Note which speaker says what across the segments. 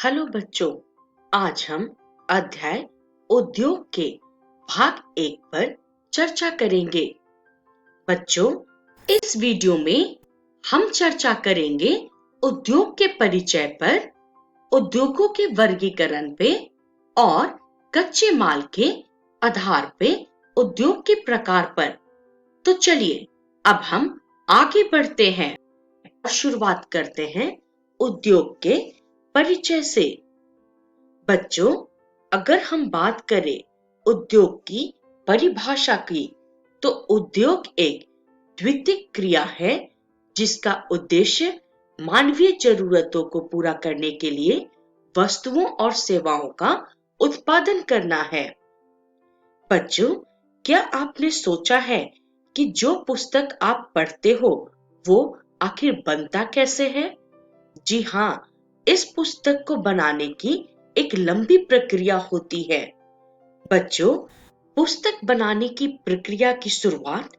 Speaker 1: Hello बच्चों, आज हम अध्याय उद्योग के भाग 1 पर चर्चा करेंगे। बच्चों, इस वीडियो में हम चर्चा करेंगे उद्योग के परिचय पर, उद्योगों के वर्गीकरण पे और कच्चे माल के आधार पे उद्योग के प्रकार पर। तो चलिए अब हम आगे बढ़ते हैं और शुरुआत करते हैं उद्योग के परिचय से। बच्चों, अगर हम बात करें उद्योग की परिभाषा की, तो उद्योग एक द्वितीयक क्रिया है जिसका उद्देश्य मानवीय जरूरतों को पूरा करने के लिए वस्तुओं और सेवाओं का उत्पादन करना है। बच्चों, क्या आपने सोचा है कि जो पुस्तक आप पढ़ते हो वो आखिर बनता कैसे है? जी हाँ, इस पुस्तक को बनाने की एक लंबी प्रक्रिया होती है। बच्चों, पुस्तक बनाने की प्रक्रिया की शुरुआत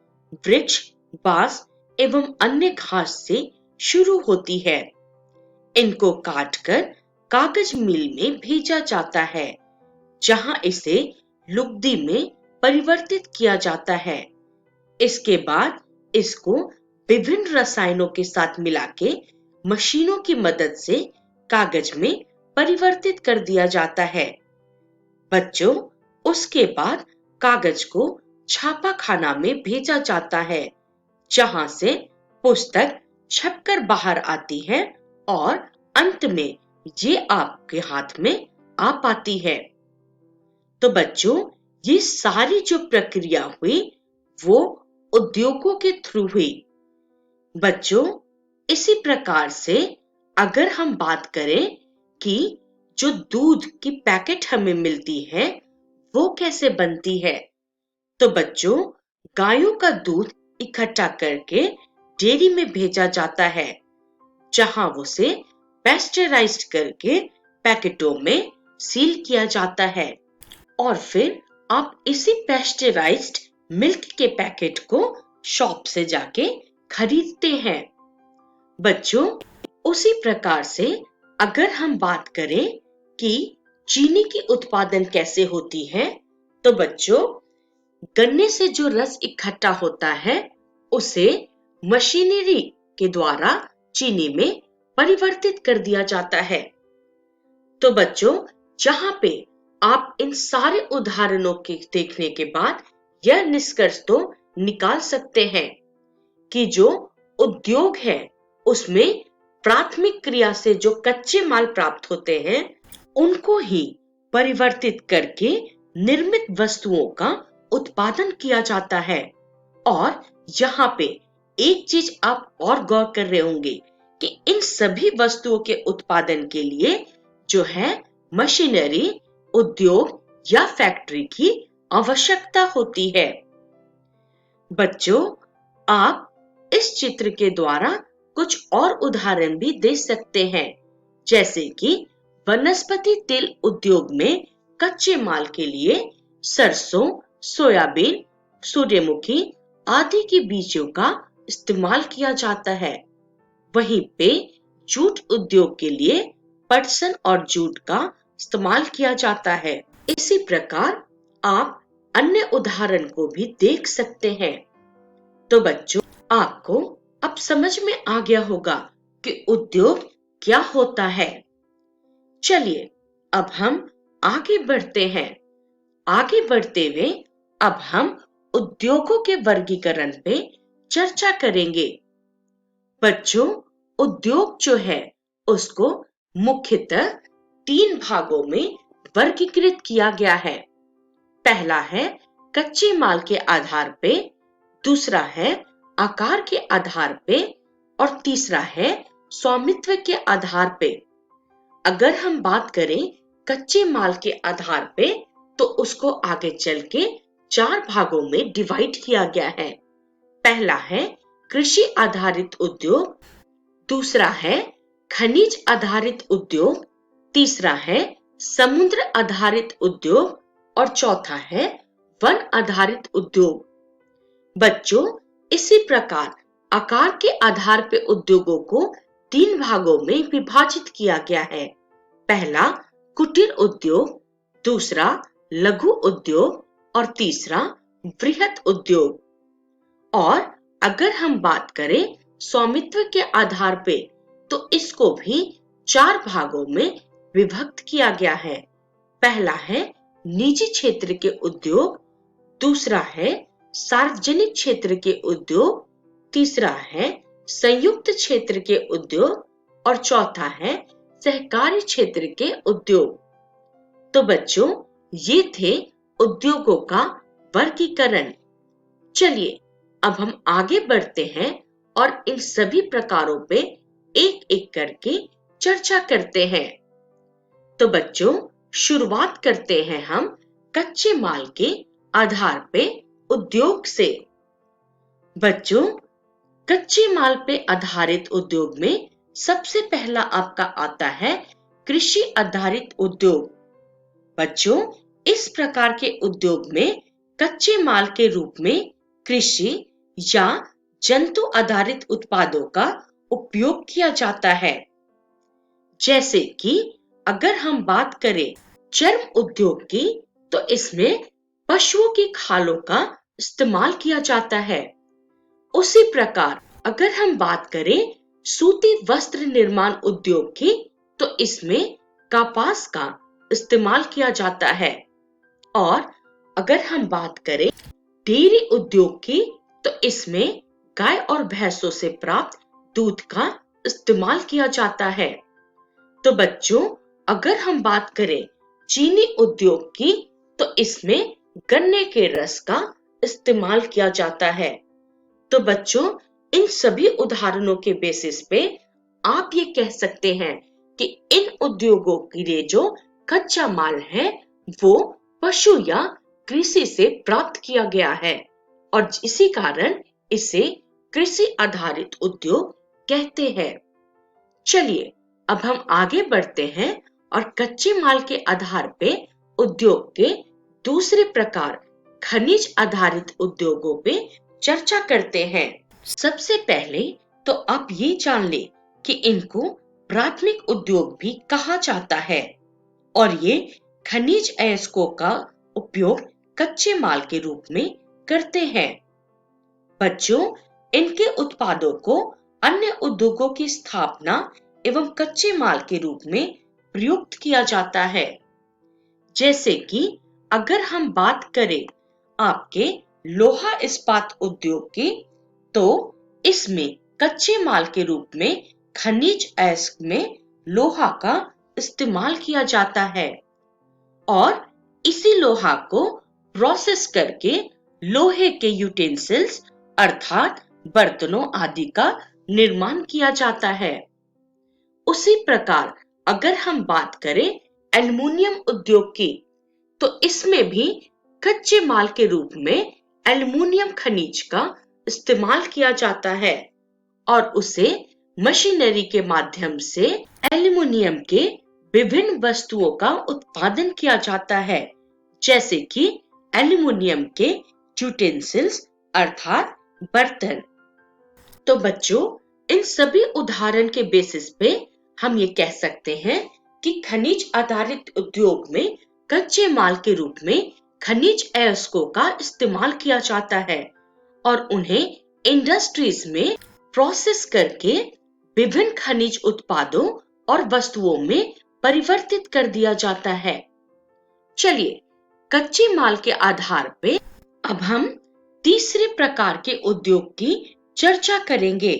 Speaker 1: वृक्ष, बांस एवं अन्य घास से शुरू होती है। इनको काटकर कागज मिल में भेजा जाता है, जहां इसे लुगदी में परिवर्तित किया जाता है। इसके बाद इसको विभिन्न रसायनों के साथ मिला के मशीनों की मदद से कागज में परिवर्तित कर दिया जाता है। बच्चों, उसके बाद कागज को छापाखाना में भेजा जाता है, जहां से पुस्तक छपकर बाहर आती है और अंत में ये आपके हाथ में आ पाती है। तो बच्चों, ये सारी जो प्रक्रिया हुई वो उद्योगों के थ्रू हुई। बच्चों, इसी प्रकार से अगर हम बात करें कि जो दूध की पैकेट हमें मिलती है वो कैसे बनती है, तो बच्चों, गायों का दूध इकट्ठा करके डेयरी में भेजा जाता है, जहां उसे पेस्चराइज्ड करके पैकेटों में सील किया जाता है और फिर आप इसी पेस्चराइज्ड मिल्क के पैकेट को शॉप से जाके खरीदते हैं। बच्चों, उसी प्रकार से अगर हम बात करें कि चीनी की उत्पादन कैसे होती है, तो बच्चों, गन्ने से जो रस इकट्ठा होता है उसे मशीनरी के द्वारा चीनी में परिवर्तित कर दिया जाता है। तो बच्चों, जहां पे आप इन सारे उदाहरणों के देखने के बाद यह निष्कर्ष तो निकाल सकते हैं कि जो उद्योग है उसमें प्राथमिक क्रिया से जो कच्चे माल प्राप्त होते हैं उनको ही परिवर्तित करके निर्मित वस्तुओं का उत्पादन किया जाता है। और यहाँ पे एक चीज आप और गौर कर रहे होंगे कि इन सभी वस्तुओं के उत्पादन के लिए जो है मशीनरी, उद्योग या फैक्ट्री की आवश्यकता होती है। बच्चों, आप इस चित्र के द्वारा कुछ और उदाहरण भी दे सकते हैं, जैसे कि वनस्पति तेल उद्योग में कच्चे माल के लिए सरसों, सोयाबीन, सूर्यमुखी आदि के बीजों का इस्तेमाल किया जाता है। वहीं पे जूट उद्योग के लिए पटसन और जूट का इस्तेमाल किया जाता है। इसी प्रकार आप अन्य उदाहरण को भी देख सकते हैं। तो बच्चों, आपको अब समझ में आ गया होगा कि उद्योग क्या होता है। चलिए अब हम आगे बढ़ते हैं। आगे बढ़ते हुए अब हम उद्योगों के वर्गीकरण पे चर्चा करेंगे। बच्चों, उद्योग जो है उसको मुख्यतः 3 भागों में वर्गीकृत किया गया है। पहला है कच्चे माल के आधार पे, दूसरा है आकार के आधार पे और तीसरा है स्वामित्व के आधार पे। अगर हम बात करें कच्चे माल के आधार पे, तो उसको आगे चल के 4 भागों में डिवाइड किया गया है। पहला है कृषि आधारित उद्योग, दूसरा है खनिज आधारित उद्योग, तीसरा है समुद्र आधारित उद्योग और चौथा है वन आधारित उद्योग। बच्चों, इसी प्रकार आकार के आधार पे उद्योगों को 3 भागों में विभाजित किया गया है। पहला कुटीर उद्योग, दूसरा लघु उद्योग और तीसरा बृहत उद्योग। और अगर हम बात करें स्वामित्व के आधार पे तो इसको भी 4 भागों में विभक्त किया गया है। पहला है निजी क्षेत्र के उद्योग, दूसरा है सार्वजनिक क्षेत्र के उद्योग, तीसरा है संयुक्त क्षेत्र के उद्योग और चौथा है सहकारी क्षेत्र के उद्योग। तो बच्चों, ये थे उद्योगों का वर्गीकरण। चलिए अब हम आगे बढ़ते हैं और इन सभी प्रकारों पे एक एक करके चर्चा करते हैं। तो बच्चों, शुरुआत करते हैं हम कच्चे माल के आधार पे उद्योग से। बच्चों, कच्चे माल पे आधारित उद्योग में सबसे पहला आपका आता है कृषि आधारित उद्योग। बच्चों, इस प्रकार के उद्योग में कच्चे माल के रूप में कृषि या जंतु आधारित उत्पादों का उपयोग किया जाता है। जैसे कि अगर हम बात करें चर्म उद्योग की, तो इसमें पशुओं की खालों का इस्तेमाल किया जाता है। उसी प्रकार अगर हम बात करें सूती वस्त्र निर्माण उद्योग की, तो इसमें कपास का इस्तेमाल किया जाता है। और अगर हम बात करें डेयरी उद्योग की, तो इसमें गाय और भैंसों से प्राप्त दूध का इस्तेमाल किया जाता है। तो बच्चों, अगर हम बात करें चीनी उद्योग की, तो इसमें गन्ने के रस का इस्तेमाल किया जाता है। तो बच्चों, इन सभी उदाहरणों के बेसिस पे आप ये कह सकते हैं कि इन उद्योगों के लिए जो कच्चा माल है वो पशु या कृषि से प्राप्त किया गया है और इसी कारण इसे कृषि आधारित उद्योग कहते हैं। चलिए अब हम आगे बढ़ते हैं और कच्चे माल के आधार पे उद्योग के दूसरे प्रकार खनिज आधारित उद्योगों पे चर्चा करते हैं। सबसे पहले तो आप ये जान ले कि इनको प्राथमिक उद्योग भी कहा जाता है और ये खनिज अयस्कों का उपयोग कच्चे माल के रूप में करते हैं। बच्चों, इनके उत्पादों को अन्य उद्योगों की स्थापना एवं कच्चे माल के रूप में प्रयुक्त किया जाता है। जैसे कि अगर हम बात करें आपके लोहा इस्पात उद्योग की, तो इसमें कच्चे माल के रूप में खनिज अयस्क में लोहा का इस्तेमाल किया जाता है और इसी लोहा को प्रोसेस करके लोहे के यूटेंसिल्स अर्थात बर्तनों आदि का निर्माण किया जाता है। उसी प्रकार अगर हम बात करें एल्युमिनियम उद्योग की, तो इसमें भी कच्चे माल के रूप में एल्युमिनियम खनिज का इस्तेमाल किया जाता है और उसे मशीनरी के माध्यम से एल्युमिनियम के विभिन्न वस्तुओं का उत्पादन किया जाता है, जैसे कि एल्युमिनियम के यूटेंसिल्स अर्थात बर्तन। तो बच्चों, इन सभी उदाहरण के बेसिस पे हम ये कह सकते हैं कि खनिज आधारित उद्योग में कच्चे माल के रूप में खनिज अयस्कों का इस्तेमाल किया जाता है और उन्हें इंडस्ट्रीज में प्रोसेस करके विभिन्न खनिज उत्पादों और वस्तुओं में परिवर्तित कर दिया जाता है। चलिए कच्चे माल के आधार पे अब हम तीसरे प्रकार के उद्योग की चर्चा करेंगे,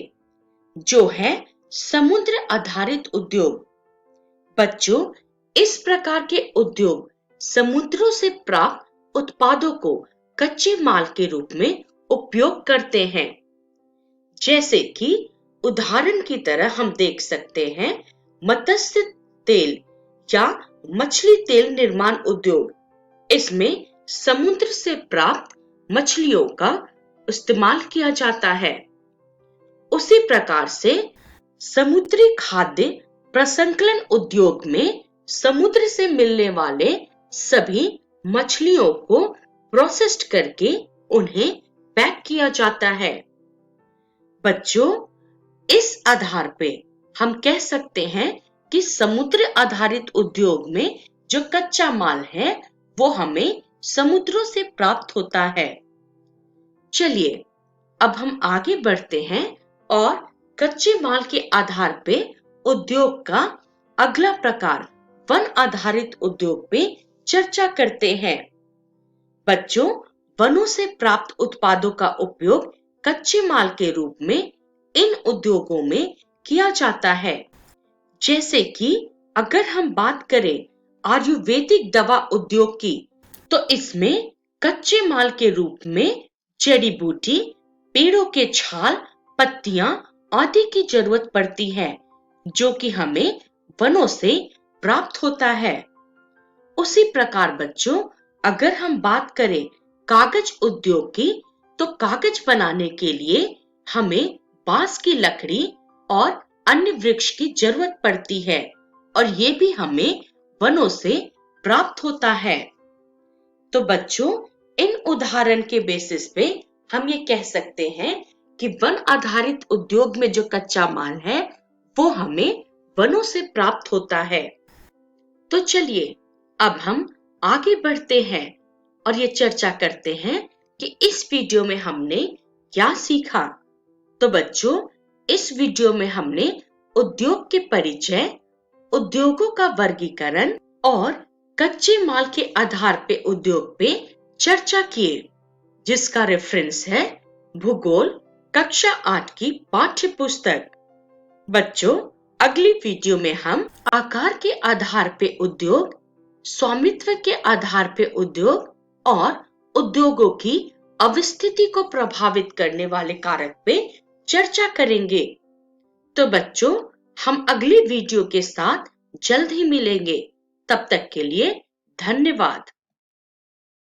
Speaker 1: जो है समुद्र आधारित उद्योग। बच्चों, इस प्रकार के उद्योग समुद्रों से प्राप्त उत्पादों को कच्चे माल के रूप में उपयोग करते हैं। जैसे कि उदाहरण की तरह हम देख सकते हैं मत्स्य तेल या मछली तेल निर्माण उद्योग। इसमें समुद्र से प्राप्त मछलियों का इस्तेमाल किया जाता है। उसी प्रकार से समुद्री खाद्य प्रसंकलन उद्योग में समुद्र से मिलने वाले सभी मछलियों को प्रोसेस्ड करके उन्हें पैक किया जाता है। बच्चों, इस आधार पे हम कह सकते हैं कि समुद्र आधारित उद्योग में जो कच्चा माल है वो हमें समुद्रों से प्राप्त होता है। चलिए अब हम आगे बढ़ते हैं और कच्चे माल के आधार पे उद्योग का अगला प्रकार वन आधारित उद्योग पे चर्चा करते हैं। बच्चों, वनों से प्राप्त उत्पादों का उपयोग कच्चे माल के रूप में इन उद्योगों में किया जाता है। जैसे कि अगर हम बात करें आयुर्वेदिक दवा उद्योग की, तो इसमें कच्चे माल के रूप में जड़ी बूटी, पेड़ों के छाल, पत्तियां आदि की जरूरत पड़ती है, जो कि हमें वनों से प्राप्त होता है। उसी प्रकार बच्चों, अगर हम बात करें कागज उद्योग की, तो कागज बनाने के लिए हमें बांस की लकड़ी और अन्य वृक्ष की जरूरत पड़ती है और ये भी हमें वनों से प्राप्त होता है। तो बच्चों, इन उदाहरण के बेसिस पे हम ये कह सकते हैं कि वन आधारित उद्योग में जो कच्चा माल है वो हमें वनों से प्राप्त होता है। तो चलिए अब हम आगे बढ़ते हैं और ये चर्चा करते हैं कि इस वीडियो में हमने क्या सीखा। तो बच्चों, इस वीडियो में हमने उद्योग के परिचय, उद्योगों का वर्गीकरण और कच्चे माल के आधार पे उद्योग पे चर्चा किए, जिसका रेफरेंस है भूगोल कक्षा 8 की पाठ्य पुस्तक। बच्चों, अगली वीडियो में हम आकार के आधार पे उद्योग, स्वामित्व के आधार पे उद्योग और उद्योगों की अवस्थिति को प्रभावित करने वाले कारक पे चर्चा करेंगे। तो बच्चों, हम अगली वीडियो के साथ जल्द ही मिलेंगे। तब तक के लिए धन्यवाद।